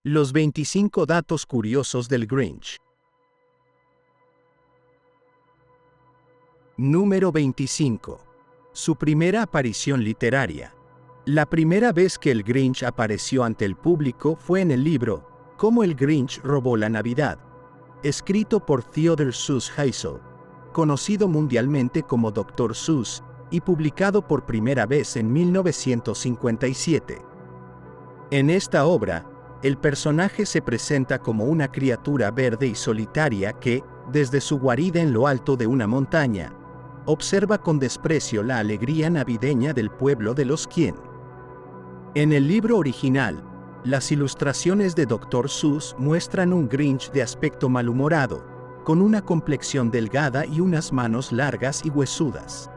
Los 25 datos curiosos del Grinch. Número 25. Su primera aparición literaria. La primera vez que el Grinch apareció ante el público fue en el libro Cómo el Grinch robó la Navidad, escrito por Theodore Seuss Geisel, conocido mundialmente como Dr. Seuss, y publicado por primera vez en 1957. En esta obra, el personaje se presenta como una criatura verde y solitaria que, desde su guarida en lo alto de una montaña, observa con desprecio la alegría navideña del pueblo de los Quien. En el libro original, las ilustraciones de Dr. Seuss muestran un Grinch de aspecto malhumorado, con una complexión delgada y unas manos largas y huesudas.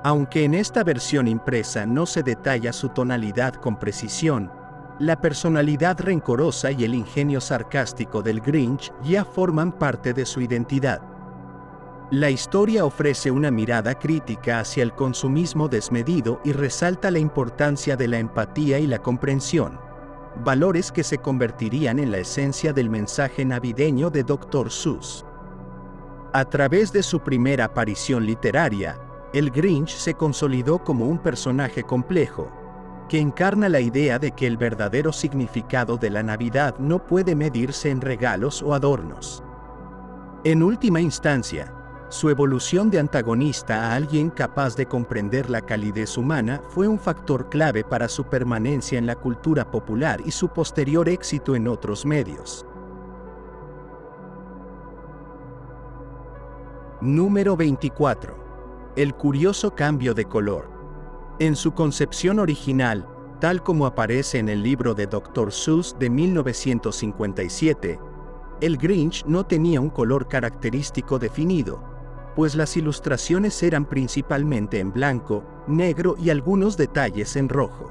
Aunque en esta versión impresa no se detalla su tonalidad con precisión, la personalidad rencorosa y el ingenio sarcástico del Grinch ya forman parte de su identidad. La historia ofrece una mirada crítica hacia el consumismo desmedido y resalta la importancia de la empatía y la comprensión, valores que se convertirían en la esencia del mensaje navideño de Dr. Seuss. A través de su primera aparición literaria, el Grinch se consolidó como un personaje complejo, que encarna la idea de que el verdadero significado de la Navidad no puede medirse en regalos o adornos. En última instancia, su evolución de antagonista a alguien capaz de comprender la calidez humana fue un factor clave para su permanencia en la cultura popular y su posterior éxito en otros medios. Número 24. El curioso cambio de color. En su concepción original, tal como aparece en el libro de Dr. Seuss de 1957, el Grinch no tenía un color característico definido, pues las ilustraciones eran principalmente en blanco, negro y algunos detalles en rojo.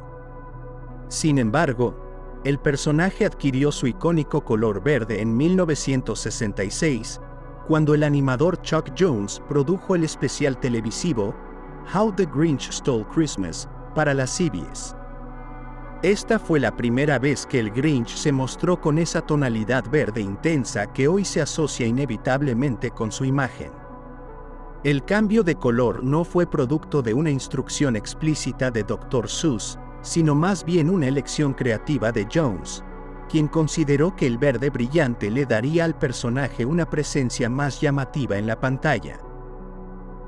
Sin embargo, el personaje adquirió su icónico color verde en 1966, cuando el animador Chuck Jones produjo el especial televisivo How the Grinch Stole Christmas para la CBS. Esta fue la primera vez que el Grinch se mostró con esa tonalidad verde intensa que hoy se asocia inevitablemente con su imagen. El cambio de color no fue producto de una instrucción explícita de Dr. Seuss, sino más bien una elección creativa de Jones, quien consideró que el verde brillante le daría al personaje una presencia más llamativa en la pantalla.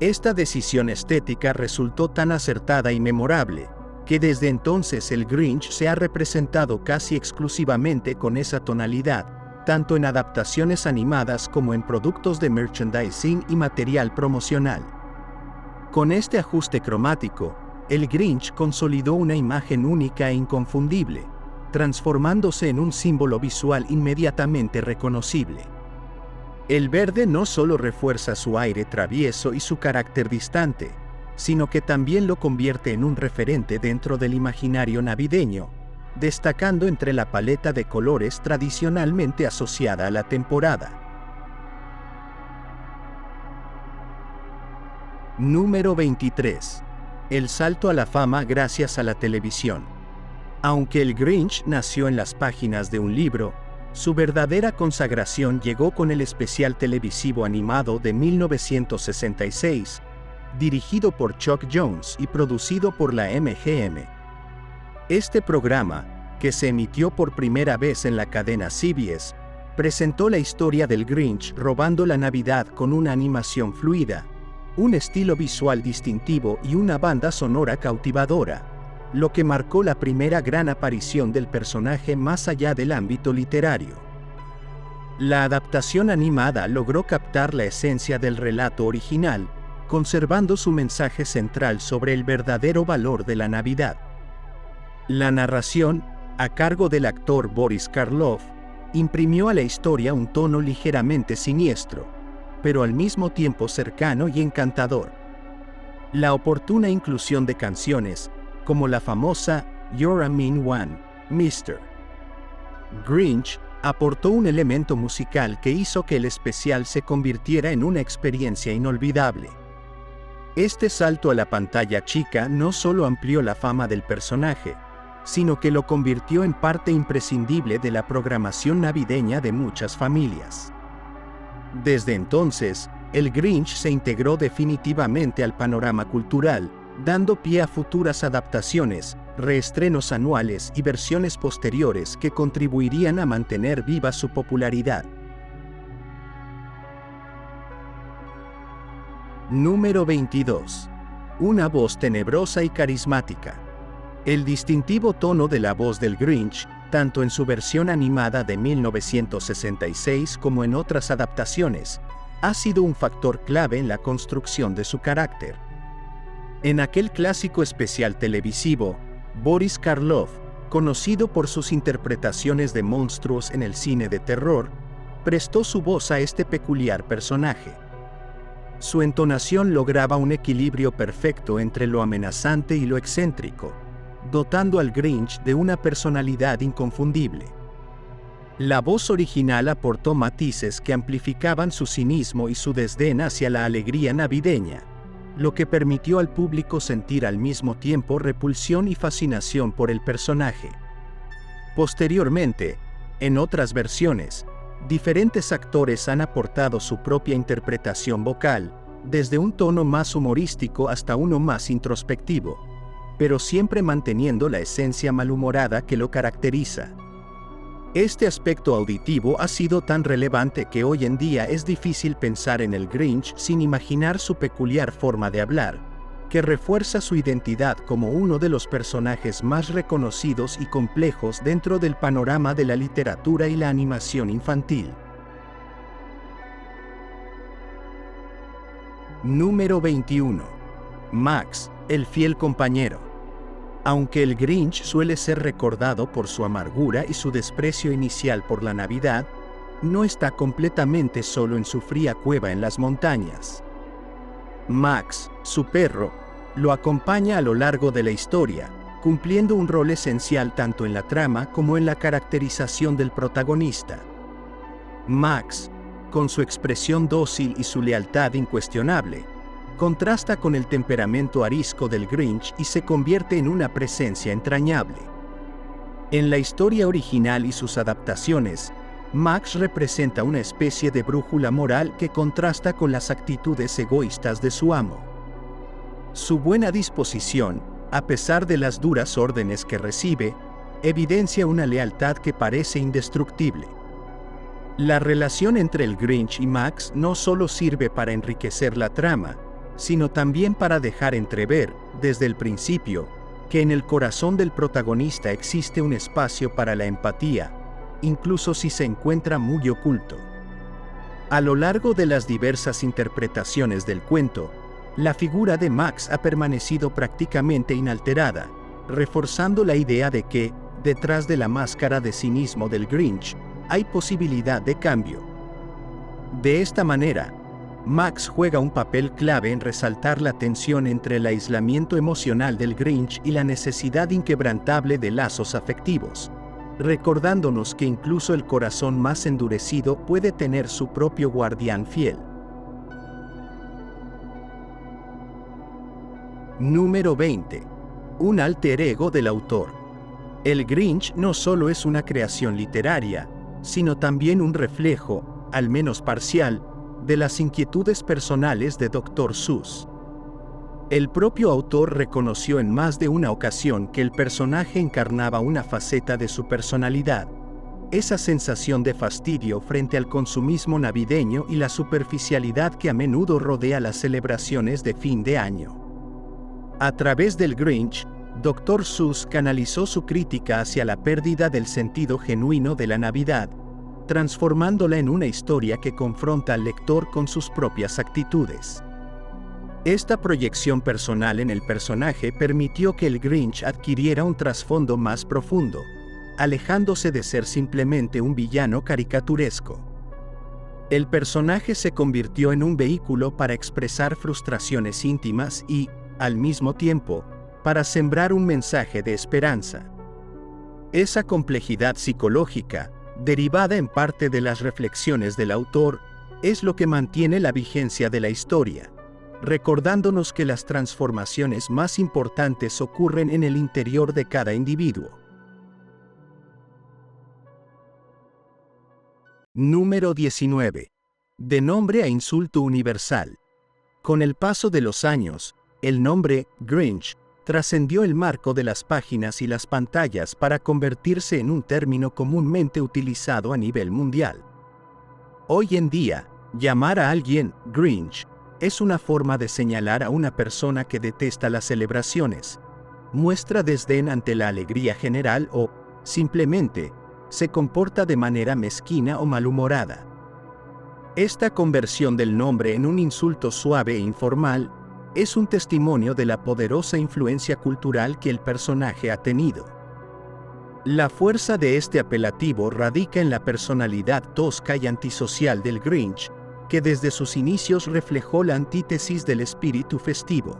Esta decisión estética resultó tan acertada y memorable, que desde entonces el Grinch se ha representado casi exclusivamente con esa tonalidad, tanto en adaptaciones animadas como en productos de merchandising y material promocional. Con este ajuste cromático, el Grinch consolidó una imagen única e inconfundible, transformándose en un símbolo visual inmediatamente reconocible. El verde no solo refuerza su aire travieso y su carácter distante, sino que también lo convierte en un referente dentro del imaginario navideño, destacando entre la paleta de colores tradicionalmente asociada a la temporada. Número 23. El salto a la fama gracias a la televisión. Aunque el Grinch nació en las páginas de un libro, su verdadera consagración llegó con el especial televisivo animado de 1966, dirigido por Chuck Jones y producido por la MGM. Este programa, que se emitió por primera vez en la cadena CBS, presentó la historia del Grinch robando la Navidad con una animación fluida, un estilo visual distintivo y una banda sonora cautivadora, lo que marcó la primera gran aparición del personaje más allá del ámbito literario. La adaptación animada logró captar la esencia del relato original, conservando su mensaje central sobre el verdadero valor de la Navidad. La narración, a cargo del actor Boris Karloff, imprimió a la historia un tono ligeramente siniestro, pero al mismo tiempo cercano y encantador. La oportuna inclusión de canciones, como la famosa You're a Mean One, Mr. Grinch, aportó un elemento musical que hizo que el especial se convirtiera en una experiencia inolvidable. Este salto a la pantalla chica no solo amplió la fama del personaje, sino que lo convirtió en parte imprescindible de la programación navideña de muchas familias. Desde entonces, el Grinch se integró definitivamente al panorama cultural, dando pie a futuras adaptaciones, reestrenos anuales y versiones posteriores que contribuirían a mantener viva su popularidad. Número 22. Una voz tenebrosa y carismática. El distintivo tono de la voz del Grinch, tanto en su versión animada de 1966 como en otras adaptaciones, ha sido un factor clave en la construcción de su carácter. En aquel clásico especial televisivo, Boris Karloff, conocido por sus interpretaciones de monstruos en el cine de terror, prestó su voz a este peculiar personaje. Su entonación lograba un equilibrio perfecto entre lo amenazante y lo excéntrico, dotando al Grinch de una personalidad inconfundible. La voz original aportó matices que amplificaban su cinismo y su desdén hacia la alegría navideña, lo que permitió al público sentir al mismo tiempo repulsión y fascinación por el personaje. Posteriormente, en otras versiones, diferentes actores han aportado su propia interpretación vocal, desde un tono más humorístico hasta uno más introspectivo, pero siempre manteniendo la esencia malhumorada que lo caracteriza. Este aspecto auditivo ha sido tan relevante que hoy en día es difícil pensar en el Grinch sin imaginar su peculiar forma de hablar, que refuerza su identidad como uno de los personajes más reconocidos y complejos dentro del panorama de la literatura y la animación infantil. Número 21. Max, el fiel compañero. Aunque el Grinch suele ser recordado por su amargura y su desprecio inicial por la Navidad, no está completamente solo en su fría cueva en las montañas. Max, su perro, lo acompaña a lo largo de la historia, cumpliendo un rol esencial tanto en la trama como en la caracterización del protagonista. Max, con su expresión dócil y su lealtad incuestionable, contrasta con el temperamento arisco del Grinch y se convierte en una presencia entrañable. En la historia original y sus adaptaciones, Max representa una especie de brújula moral que contrasta con las actitudes egoístas de su amo. Su buena disposición, a pesar de las duras órdenes que recibe, evidencia una lealtad que parece indestructible. La relación entre el Grinch y Max no solo sirve para enriquecer la trama, sino también para dejar entrever, desde el principio, que en el corazón del protagonista existe un espacio para la empatía, incluso si se encuentra muy oculto. A lo largo de las diversas interpretaciones del cuento, la figura de Max ha permanecido prácticamente inalterada, reforzando la idea de que, detrás de la máscara de cinismo del Grinch, hay posibilidad de cambio. De esta manera, Max juega un papel clave en resaltar la tensión entre el aislamiento emocional del Grinch y la necesidad inquebrantable de lazos afectivos, recordándonos que incluso el corazón más endurecido puede tener su propio guardián fiel. Número 20. Un alter ego del autor. El Grinch no solo es una creación literaria, sino también un reflejo, al menos parcial, de las inquietudes personales de Dr. Seuss. El propio autor reconoció en más de una ocasión que el personaje encarnaba una faceta de su personalidad, esa sensación de fastidio frente al consumismo navideño y la superficialidad que a menudo rodea las celebraciones de fin de año. A través del Grinch, Dr. Seuss canalizó su crítica hacia la pérdida del sentido genuino de la Navidad, transformándola en una historia que confronta al lector con sus propias actitudes. Esta proyección personal en el personaje permitió que el Grinch adquiriera un trasfondo más profundo, alejándose de ser simplemente un villano caricaturesco. El personaje se convirtió en un vehículo para expresar frustraciones íntimas y, al mismo tiempo, para sembrar un mensaje de esperanza. Esa complejidad psicológica, derivada en parte de las reflexiones del autor, es lo que mantiene la vigencia de la historia, recordándonos que las transformaciones más importantes ocurren en el interior de cada individuo. Número 19. De nombre a insulto universal. Con el paso de los años, el nombre Grinch trascendió el marco de las páginas y las pantallas para convertirse en un término comúnmente utilizado a nivel mundial. Hoy en día, llamar a alguien Grinch es una forma de señalar a una persona que detesta las celebraciones, muestra desdén ante la alegría general o, simplemente, se comporta de manera mezquina o malhumorada. Esta conversión del nombre en un insulto suave e informal es un testimonio de la poderosa influencia cultural que el personaje ha tenido. La fuerza de este apelativo radica en la personalidad tosca y antisocial del Grinch, que desde sus inicios reflejó la antítesis del espíritu festivo.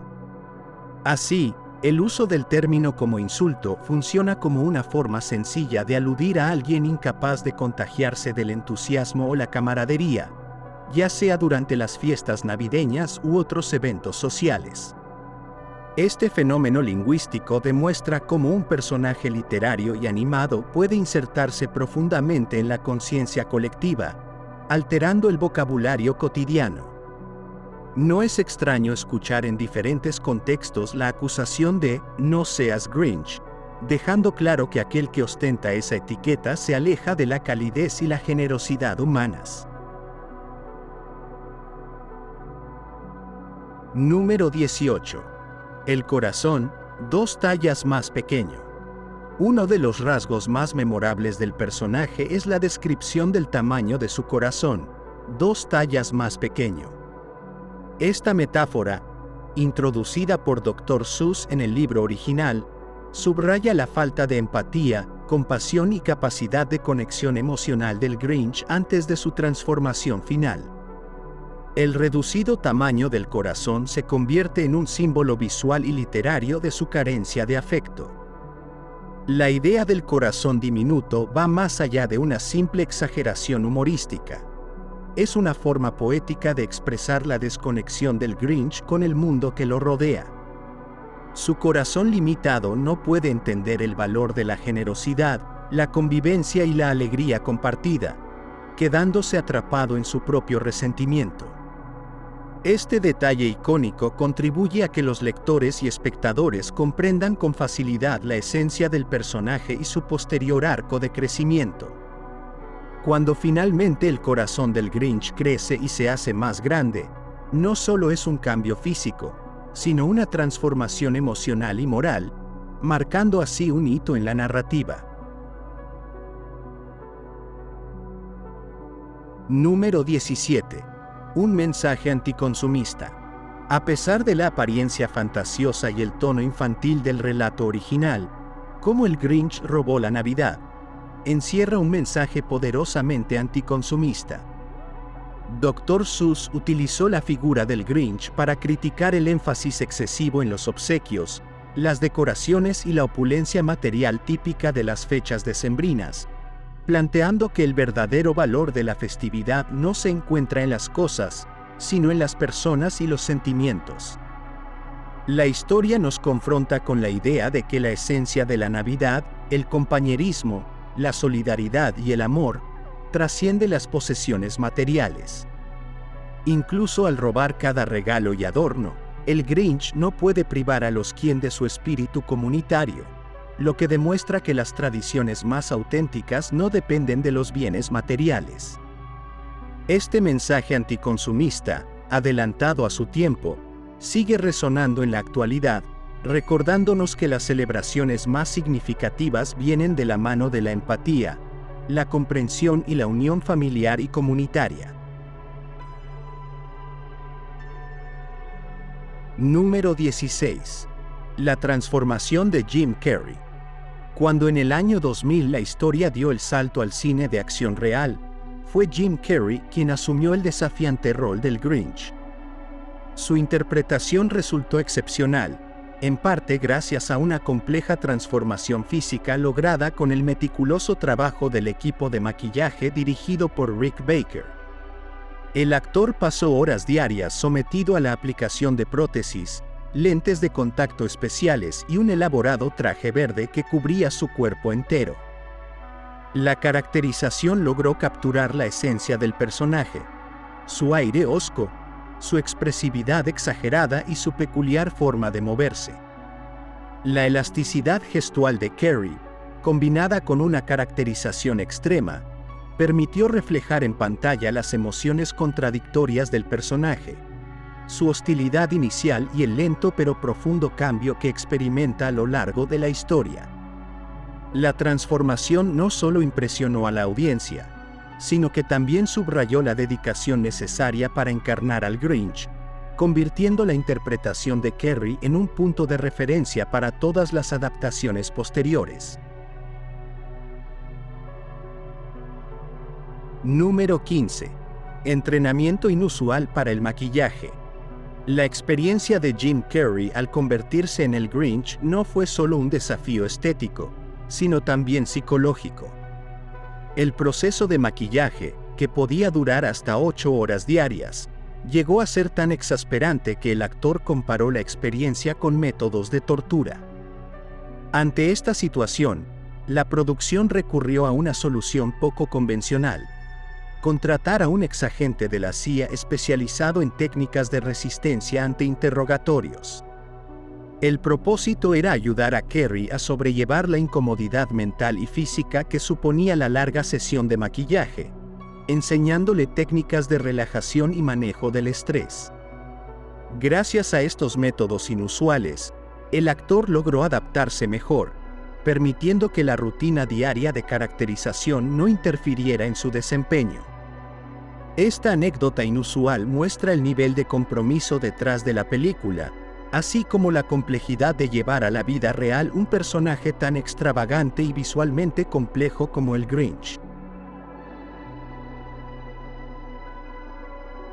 Así, el uso del término como insulto funciona como una forma sencilla de aludir a alguien incapaz de contagiarse del entusiasmo o la camaradería, ya sea durante las fiestas navideñas u otros eventos sociales. Este fenómeno lingüístico demuestra cómo un personaje literario y animado puede insertarse profundamente en la conciencia colectiva, alterando el vocabulario cotidiano. No es extraño escuchar en diferentes contextos la acusación de "no seas Grinch", dejando claro que aquel que ostenta esa etiqueta se aleja de la calidez y la generosidad humanas. Número 18. El corazón, 2 tallas más pequeño. Uno de los rasgos más memorables del personaje es la descripción del tamaño de su corazón, 2 tallas más pequeño. Esta metáfora, introducida por Dr. Seuss en el libro original, subraya la falta de empatía, compasión y capacidad de conexión emocional del Grinch antes de su transformación final. El reducido tamaño del corazón se convierte en un símbolo visual y literario de su carencia de afecto. La idea del corazón diminuto va más allá de una simple exageración humorística. Es una forma poética de expresar la desconexión del Grinch con el mundo que lo rodea. Su corazón limitado no puede entender el valor de la generosidad, la convivencia y la alegría compartida, quedándose atrapado en su propio resentimiento. Este detalle icónico contribuye a que los lectores y espectadores comprendan con facilidad la esencia del personaje y su posterior arco de crecimiento. Cuando finalmente el corazón del Grinch crece y se hace más grande, no solo es un cambio físico, sino una transformación emocional y moral, marcando así un hito en la narrativa. Número 17. Un mensaje anticonsumista. A pesar de la apariencia fantasiosa y el tono infantil del relato original, Cómo el Grinch robó la Navidad, encierra un mensaje poderosamente anticonsumista. Dr. Seuss utilizó la figura del Grinch para criticar el énfasis excesivo en los obsequios, las decoraciones y la opulencia material típica de las fechas decembrinas, planteando que el verdadero valor de la festividad no se encuentra en las cosas, sino en las personas y los sentimientos. La historia nos confronta con la idea de que la esencia de la Navidad, el compañerismo, la solidaridad y el amor, trasciende las posesiones materiales. Incluso al robar cada regalo y adorno, el Grinch no puede privar a los quien de su espíritu comunitario, lo que demuestra que las tradiciones más auténticas no dependen de los bienes materiales. Este mensaje anticonsumista, adelantado a su tiempo, sigue resonando en la actualidad, recordándonos que las celebraciones más significativas vienen de la mano de la empatía, la comprensión y la unión familiar y comunitaria. Número 16. La transformación de Jim Carrey. Cuando en el año 2000 la historia dio el salto al cine de acción real, fue Jim Carrey quien asumió el desafiante rol del Grinch. Su interpretación resultó excepcional, en parte gracias a una compleja transformación física lograda con el meticuloso trabajo del equipo de maquillaje dirigido por Rick Baker. El actor pasó horas diarias sometido a la aplicación de prótesis, lentes de contacto especiales y un elaborado traje verde que cubría su cuerpo entero. La caracterización logró capturar la esencia del personaje, su aire hosco, su expresividad exagerada y su peculiar forma de moverse. La elasticidad gestual de Carey, combinada con una caracterización extrema, permitió reflejar en pantalla las emociones contradictorias del personaje, su hostilidad inicial y el lento pero profundo cambio que experimenta a lo largo de la historia. La transformación no solo impresionó a la audiencia, sino que también subrayó la dedicación necesaria para encarnar al Grinch, convirtiendo la interpretación de Carey en un punto de referencia para todas las adaptaciones posteriores. Número 15. Entrenamiento inusual para el maquillaje. La experiencia de Jim Carrey al convertirse en el Grinch no fue solo un desafío estético, sino también psicológico. El proceso de maquillaje, que podía durar hasta 8 horas diarias, llegó a ser tan exasperante que el actor comparó la experiencia con métodos de tortura. Ante esta situación, la producción recurrió a una solución poco convencional: contratar a un exagente de la CIA especializado en técnicas de resistencia ante interrogatorios. El propósito era ayudar a Carrey a sobrellevar la incomodidad mental y física que suponía la larga sesión de maquillaje, enseñándole técnicas de relajación y manejo del estrés. Gracias a estos métodos inusuales, el actor logró adaptarse mejor, permitiendo que la rutina diaria de caracterización no interfiriera en su desempeño. Esta anécdota inusual muestra el nivel de compromiso detrás de la película, así como la complejidad de llevar a la vida real un personaje tan extravagante y visualmente complejo como el Grinch.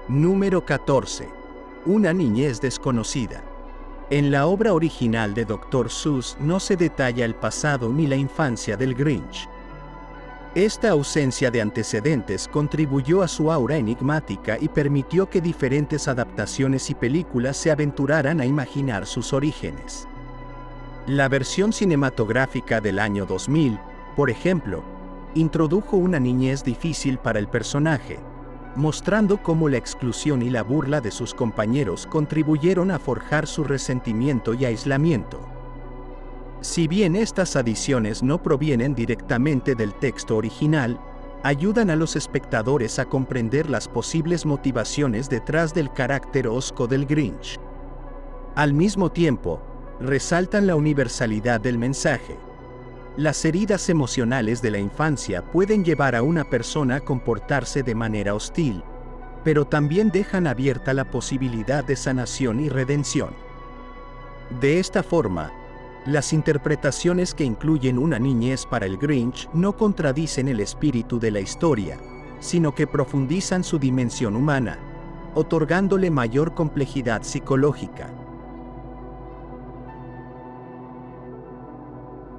Número 14. Una niñez desconocida. En la obra original de Dr. Seuss no se detalla el pasado ni la infancia del Grinch. Esta ausencia de antecedentes contribuyó a su aura enigmática y permitió que diferentes adaptaciones y películas se aventuraran a imaginar sus orígenes. La versión cinematográfica del año 2000, por ejemplo, introdujo una niñez difícil para el personaje, mostrando cómo la exclusión y la burla de sus compañeros contribuyeron a forjar su resentimiento y aislamiento. Si bien estas adiciones no provienen directamente del texto original, ayudan a los espectadores a comprender las posibles motivaciones detrás del carácter hosco del Grinch. Al mismo tiempo, resaltan la universalidad del mensaje. Las heridas emocionales de la infancia pueden llevar a una persona a comportarse de manera hostil, pero también dejan abierta la posibilidad de sanación y redención. De esta forma, las interpretaciones que incluyen una niñez para el Grinch no contradicen el espíritu de la historia, sino que profundizan su dimensión humana, otorgándole mayor complejidad psicológica.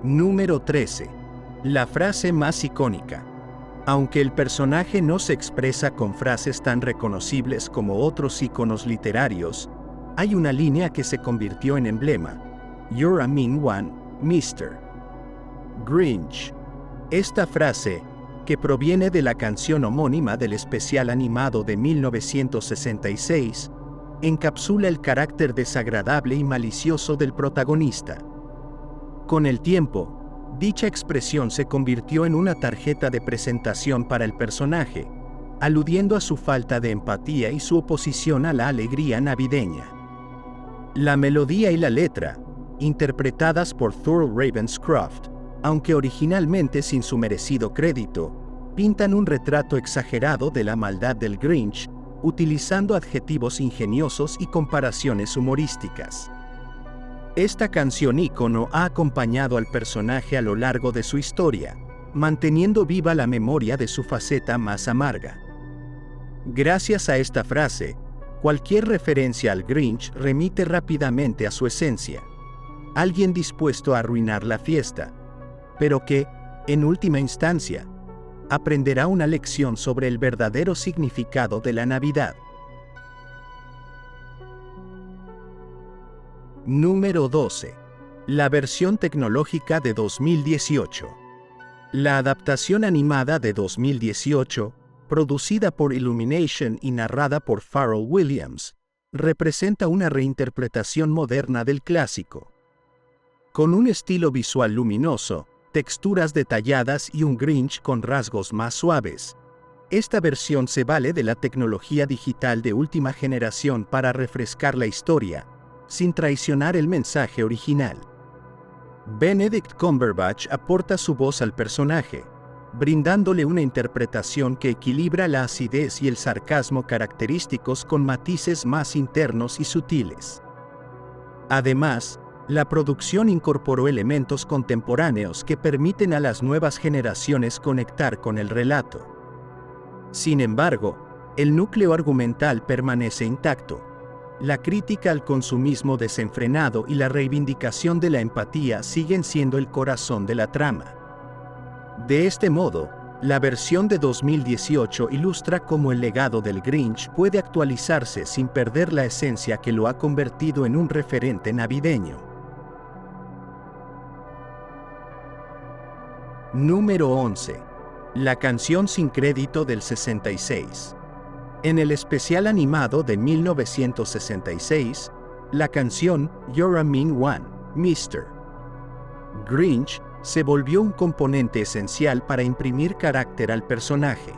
Número 13. La frase más icónica. Aunque el personaje no se expresa con frases tan reconocibles como otros íconos literarios, hay una línea que se convirtió en emblema: "You're a mean one, Mr. Grinch". Esta frase, que proviene de la canción homónima del especial animado de 1966, encapsula el carácter desagradable y malicioso del protagonista. Con el tiempo, dicha expresión se convirtió en una tarjeta de presentación para el personaje, aludiendo a su falta de empatía y su oposición a la alegría navideña. La melodía y la letra, interpretadas por Thurl Ravenscroft, aunque originalmente sin su merecido crédito, pintan un retrato exagerado de la maldad del Grinch, utilizando adjetivos ingeniosos y comparaciones humorísticas. Esta canción ícono ha acompañado al personaje a lo largo de su historia, manteniendo viva la memoria de su faceta más amarga. Gracias a esta frase, cualquier referencia al Grinch remite rápidamente a su esencia: alguien dispuesto a arruinar la fiesta, pero que, en última instancia, aprenderá una lección sobre el verdadero significado de la Navidad. Número 12. La versión tecnológica de 2018. La adaptación animada de 2018, producida por Illumination y narrada por Pharrell Williams, representa una reinterpretación moderna del clásico. Con un estilo visual luminoso, texturas detalladas y un Grinch con rasgos más suaves, esta versión se vale de la tecnología digital de última generación para refrescar la historia, sin traicionar el mensaje original. Benedict Cumberbatch aporta su voz al personaje, brindándole una interpretación que equilibra la acidez y el sarcasmo característicos con matices más internos y sutiles. Además, la producción incorporó elementos contemporáneos que permiten a las nuevas generaciones conectar con el relato. Sin embargo, el núcleo argumental permanece intacto. La crítica al consumismo desenfrenado y la reivindicación de la empatía siguen siendo el corazón de la trama. De este modo, la versión de 2018 ilustra cómo el legado del Grinch puede actualizarse sin perder la esencia que lo ha convertido en un referente navideño. Número 11. La canción sin crédito del 66. En el especial animado de 1966, la canción You're a Mean One, Mr. Grinch se volvió un componente esencial para imprimir carácter al personaje.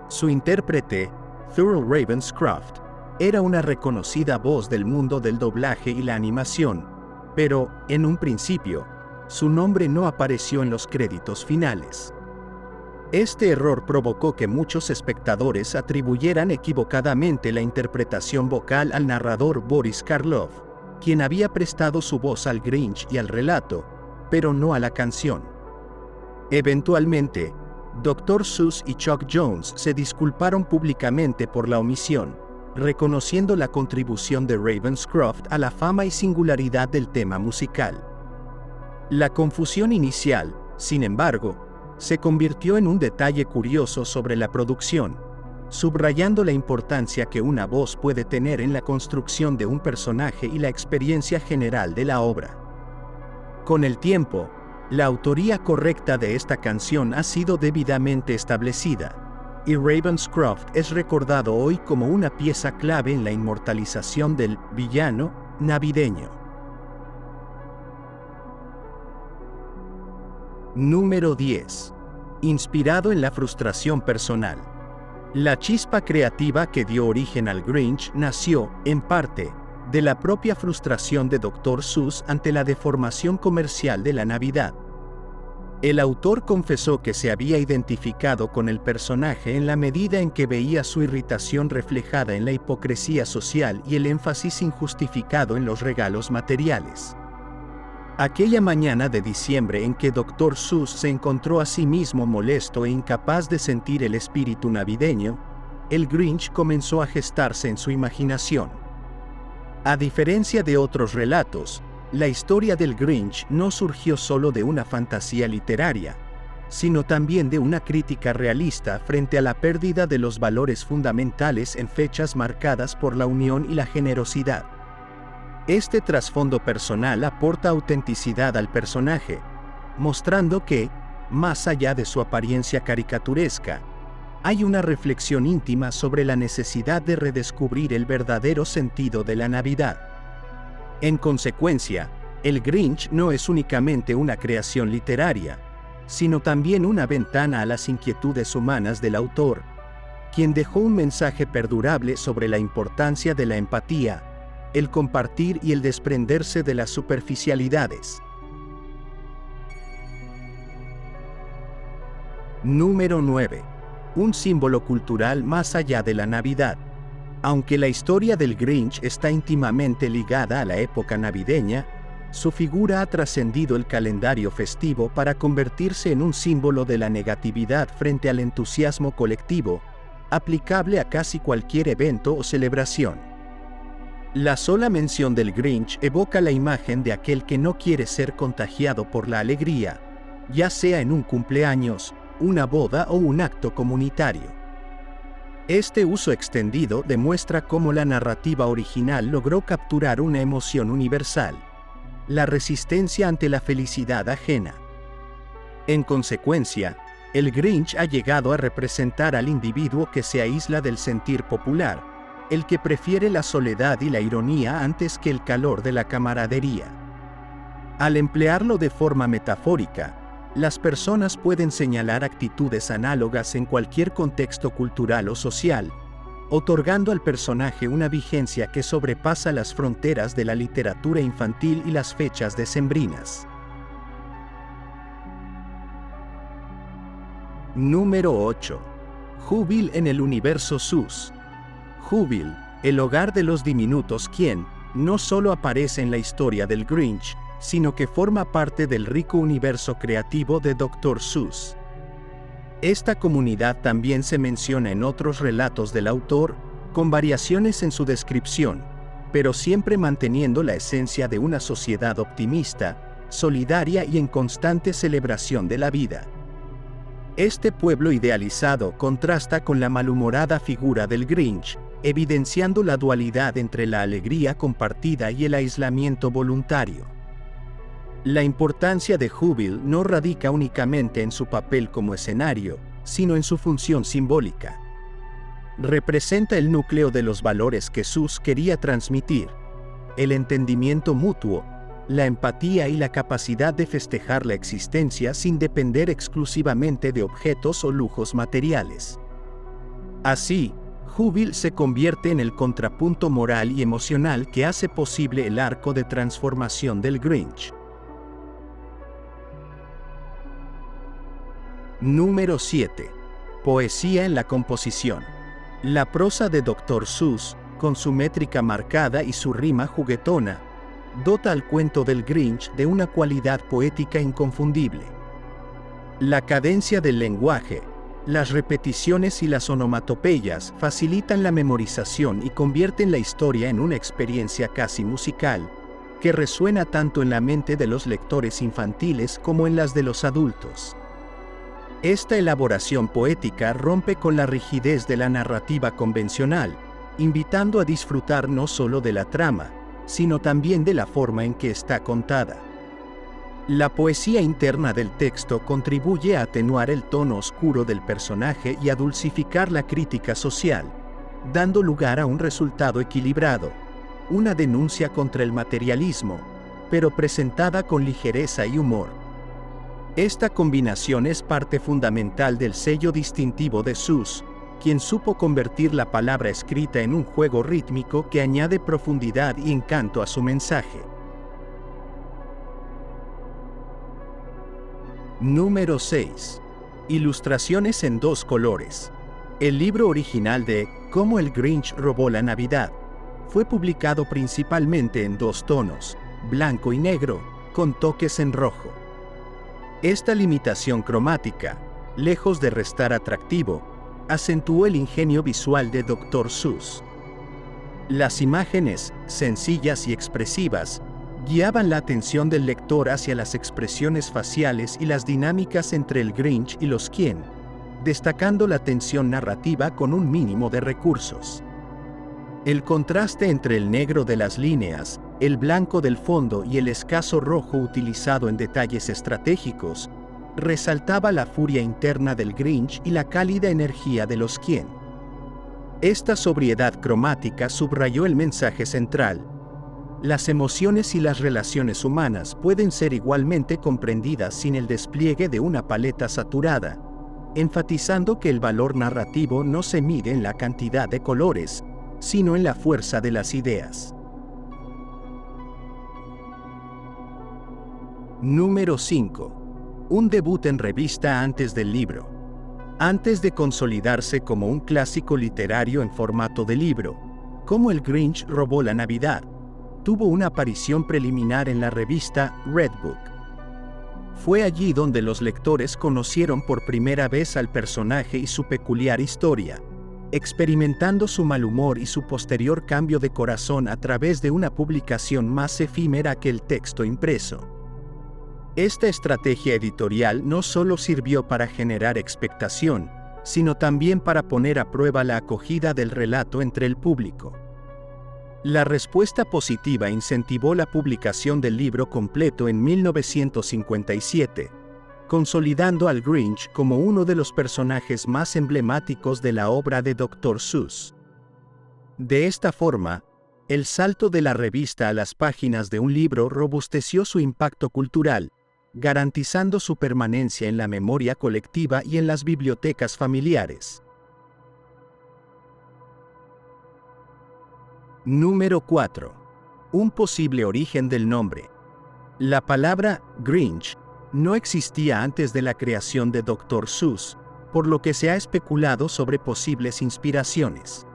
Su intérprete, Thurl Ravenscroft, era una reconocida voz del mundo del doblaje y la animación, pero, en un principio, su nombre no apareció en los créditos finales. Este error provocó que muchos espectadores atribuyeran equivocadamente la interpretación vocal al narrador Boris Karloff, quien había prestado su voz al Grinch y al relato, pero no a la canción. Eventualmente, Dr. Seuss y Chuck Jones se disculparon públicamente por la omisión, reconociendo la contribución de Ravenscroft a la fama y singularidad del tema musical. La confusión inicial, sin embargo, se convirtió en un detalle curioso sobre la producción, subrayando la importancia que una voz puede tener en la construcción de un personaje y la experiencia general de la obra. Con el tiempo, la autoría correcta de esta canción ha sido debidamente establecida, y Ravenscroft es recordado hoy como una pieza clave en la inmortalización del villano navideño. Número 10. Inspirado en la frustración personal. La chispa creativa que dio origen al Grinch nació, en parte, de la propia frustración de Dr. Seuss ante la deformación comercial de la Navidad. El autor confesó que se había identificado con el personaje en la medida en que veía su irritación reflejada en la hipocresía social y el énfasis injustificado en los regalos materiales. Aquella mañana de diciembre en que Dr. Seuss se encontró a sí mismo molesto e incapaz de sentir el espíritu navideño, el Grinch comenzó a gestarse en su imaginación. A diferencia de otros relatos, la historia del Grinch no surgió solo de una fantasía literaria, sino también de una crítica realista frente a la pérdida de los valores fundamentales en fechas marcadas por la unión y la generosidad. Este trasfondo personal aporta autenticidad al personaje, mostrando que, más allá de su apariencia caricaturesca, hay una reflexión íntima sobre la necesidad de redescubrir el verdadero sentido de la Navidad. En consecuencia, el Grinch no es únicamente una creación literaria, sino también una ventana a las inquietudes humanas del autor, quien dejó un mensaje perdurable sobre la importancia de la empatía, el compartir y el desprenderse de las superficialidades. Número 9. Un símbolo cultural más allá de la Navidad. Aunque la historia del Grinch está íntimamente ligada a la época navideña, su figura ha trascendido el calendario festivo para convertirse en un símbolo de la negatividad frente al entusiasmo colectivo, aplicable a casi cualquier evento o celebración. La sola mención del Grinch evoca la imagen de aquel que no quiere ser contagiado por la alegría, ya sea en un cumpleaños, una boda o un acto comunitario. Este uso extendido demuestra cómo la narrativa original logró capturar una emoción universal: la resistencia ante la felicidad ajena. En consecuencia, el Grinch ha llegado a representar al individuo que se aísla del sentir popular, el que prefiere la soledad y la ironía antes que el calor de la camaradería. Al emplearlo de forma metafórica, las personas pueden señalar actitudes análogas en cualquier contexto cultural o social, otorgando al personaje una vigencia que sobrepasa las fronteras de la literatura infantil y las fechas decembrinas. Número 8. Whoville en el universo Seuss. Whoville, el hogar de los diminutos quien, no solo aparece en la historia del Grinch, sino que forma parte del rico universo creativo de Dr. Seuss. Esta comunidad también se menciona en otros relatos del autor, con variaciones en su descripción, pero siempre manteniendo la esencia de una sociedad optimista, solidaria y en constante celebración de la vida. Este pueblo idealizado contrasta con la malhumorada figura del Grinch, evidenciando la dualidad entre la alegría compartida y el aislamiento voluntario. La importancia de Whoville no radica únicamente en su papel como escenario, sino en su función simbólica. Representa el núcleo de los valores que Seuss quería transmitir: el entendimiento mutuo, la empatía y la capacidad de festejar la existencia sin depender exclusivamente de objetos o lujos materiales. Así, Whoville se convierte en el contrapunto moral y emocional que hace posible el arco de transformación del Grinch. Número 7. Poesía en la composición. La prosa de Dr. Seuss, con su métrica marcada y su rima juguetona, dota al cuento del Grinch de una cualidad poética inconfundible. La cadencia del lenguaje, las repeticiones y las onomatopeyas facilitan la memorización y convierten la historia en una experiencia casi musical, que resuena tanto en la mente de los lectores infantiles como en las de los adultos. Esta elaboración poética rompe con la rigidez de la narrativa convencional, invitando a disfrutar no solo de la trama, sino también de la forma en que está contada. La poesía interna del texto contribuye a atenuar el tono oscuro del personaje y a dulcificar la crítica social, dando lugar a un resultado equilibrado, una denuncia contra el materialismo, pero presentada con ligereza y humor. Esta combinación es parte fundamental del sello distintivo de Seuss, quien supo convertir la palabra escrita en un juego rítmico que añade profundidad y encanto a su mensaje. Número 6. Ilustraciones en dos colores. El libro original de Cómo el Grinch robó la Navidad fue publicado principalmente en dos tonos, blanco y negro, con toques en rojo. Esta limitación cromática, lejos de restar atractivo, acentuó el ingenio visual de Dr. Seuss. Las imágenes, sencillas y expresivas, guiaban la atención del lector hacia las expresiones faciales y las dinámicas entre el Grinch y los Quien, destacando la tensión narrativa con un mínimo de recursos. El contraste entre el negro de las líneas, el blanco del fondo y el escaso rojo utilizado en detalles estratégicos, resaltaba la furia interna del Grinch y la cálida energía de los Quien. Esta sobriedad cromática subrayó el mensaje central: las emociones y las relaciones humanas pueden ser igualmente comprendidas sin el despliegue de una paleta saturada, enfatizando que el valor narrativo no se mide en la cantidad de colores, sino en la fuerza de las ideas. Número 5. Un debut en revista antes del libro. Antes de consolidarse como un clásico literario en formato de libro, Cómo el Grinch robó la Navidad, tuvo una aparición preliminar en la revista Red Book. Fue allí donde los lectores conocieron por primera vez al personaje y su peculiar historia, experimentando su mal humor y su posterior cambio de corazón a través de una publicación más efímera que el texto impreso. Esta estrategia editorial no solo sirvió para generar expectación, sino también para poner a prueba la acogida del relato entre el público. La respuesta positiva incentivó la publicación del libro completo en 1957, consolidando al Grinch como uno de los personajes más emblemáticos de la obra de Dr. Seuss. De esta forma, el salto de la revista a las páginas de un libro robusteció su impacto cultural, garantizando su permanencia en la memoria colectiva y en las bibliotecas familiares. Número 4. Un posible origen del nombre. La palabra Grinch no existía antes de la creación de Dr. Seuss, por lo que se ha especulado sobre posibles inspiraciones.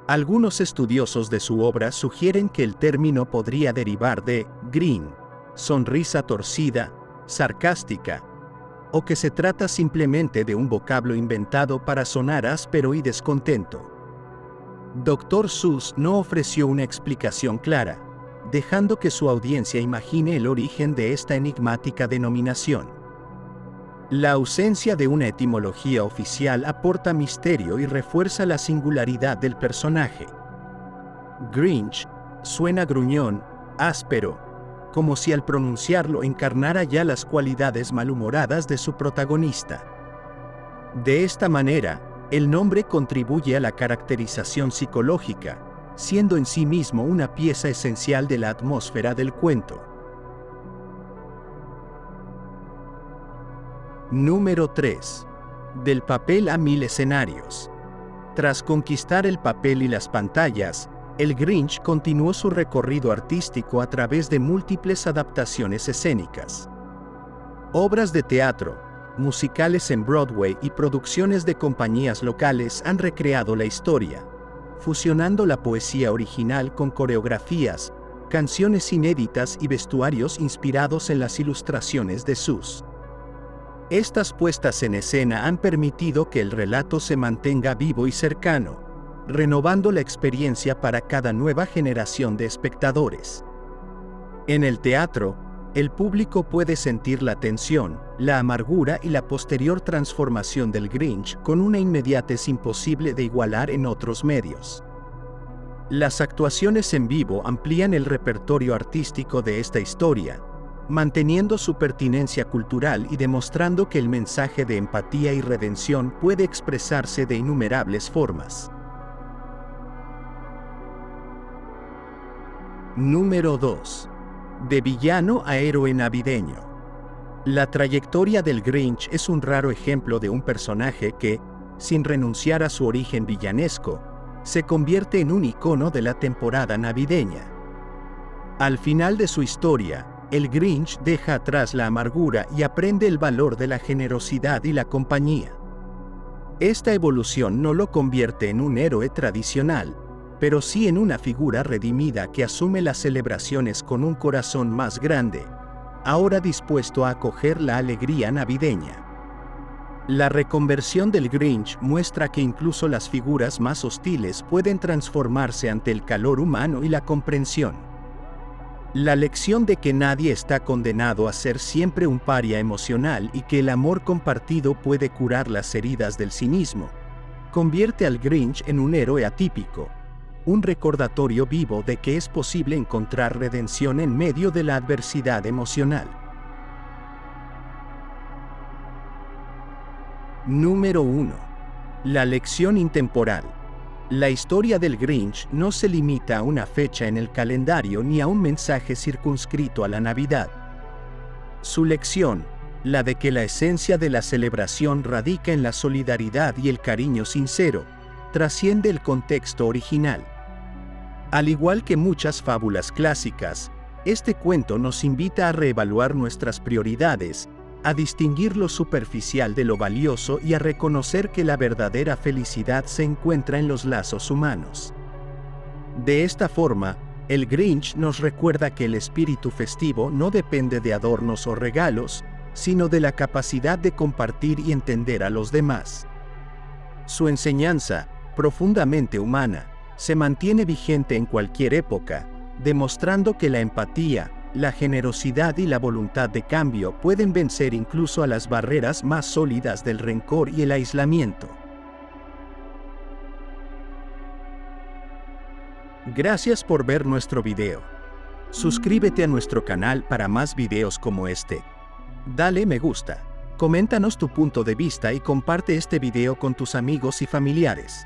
Algunos estudiosos de su obra sugieren que el término podría derivar de grin, sonrisa torcida, sarcástica, o que se trata simplemente de un vocablo inventado para sonar áspero y descontento. Dr. Seuss no ofreció una explicación clara, dejando que su audiencia imagine el origen de esta enigmática denominación. La ausencia de una etimología oficial aporta misterio y refuerza la singularidad del personaje. Grinch suena gruñón, áspero, como si al pronunciarlo encarnara ya las cualidades malhumoradas de su protagonista. De esta manera, el nombre contribuye a la caracterización psicológica, siendo en sí mismo una pieza esencial de la atmósfera del cuento. Número 3. Del papel a 1000 escenarios. Tras conquistar el papel y las pantallas, el Grinch continuó su recorrido artístico a través de múltiples adaptaciones escénicas. Obras de teatro, musicales en Broadway y producciones de compañías locales han recreado la historia, fusionando la poesía original con coreografías, canciones inéditas y vestuarios inspirados en las ilustraciones de Seuss. Estas puestas en escena han permitido que el relato se mantenga vivo y cercano, renovando la experiencia para cada nueva generación de espectadores. En el teatro, el público puede sentir la tensión, la amargura y la posterior transformación del Grinch con una inmediatez imposible de igualar en otros medios. Las actuaciones en vivo amplían el repertorio artístico de esta historia, manteniendo su pertinencia cultural y demostrando que el mensaje de empatía y redención puede expresarse de innumerables formas. Número 2. De villano a héroe navideño. La trayectoria del Grinch es un raro ejemplo de un personaje que, sin renunciar a su origen villanesco, se convierte en un icono de la temporada navideña. Al final de su historia, el Grinch deja atrás la amargura y aprende el valor de la generosidad y la compañía. Esta evolución no lo convierte en un héroe tradicional, pero sí en una figura redimida que asume las celebraciones con un corazón más grande, ahora dispuesto a acoger la alegría navideña. La reconversión del Grinch muestra que incluso las figuras más hostiles pueden transformarse ante el calor humano y la comprensión. La lección de que nadie está condenado a ser siempre un paria emocional y que el amor compartido puede curar las heridas del cinismo, convierte al Grinch en un héroe atípico, un recordatorio vivo de que es posible encontrar redención en medio de la adversidad emocional. Número 1. La lección intemporal. La historia del Grinch no se limita a una fecha en el calendario ni a un mensaje circunscrito a la Navidad. Su lección, la de que la esencia de la celebración radica en la solidaridad y el cariño sincero, trasciende el contexto original. Al igual que muchas fábulas clásicas, este cuento nos invita a reevaluar nuestras prioridades, a distinguir lo superficial de lo valioso y a reconocer que la verdadera felicidad se encuentra en los lazos humanos. De esta forma, el Grinch nos recuerda que el espíritu festivo no depende de adornos o regalos, sino de la capacidad de compartir y entender a los demás. Su enseñanza, profundamente humana, se mantiene vigente en cualquier época, demostrando que la empatía, la generosidad y la voluntad de cambio pueden vencer incluso a las barreras más sólidas del rencor y el aislamiento. Gracias por ver nuestro video. Suscríbete a nuestro canal para más videos como este. Dale me gusta. Coméntanos tu punto de vista y comparte este video con tus amigos y familiares.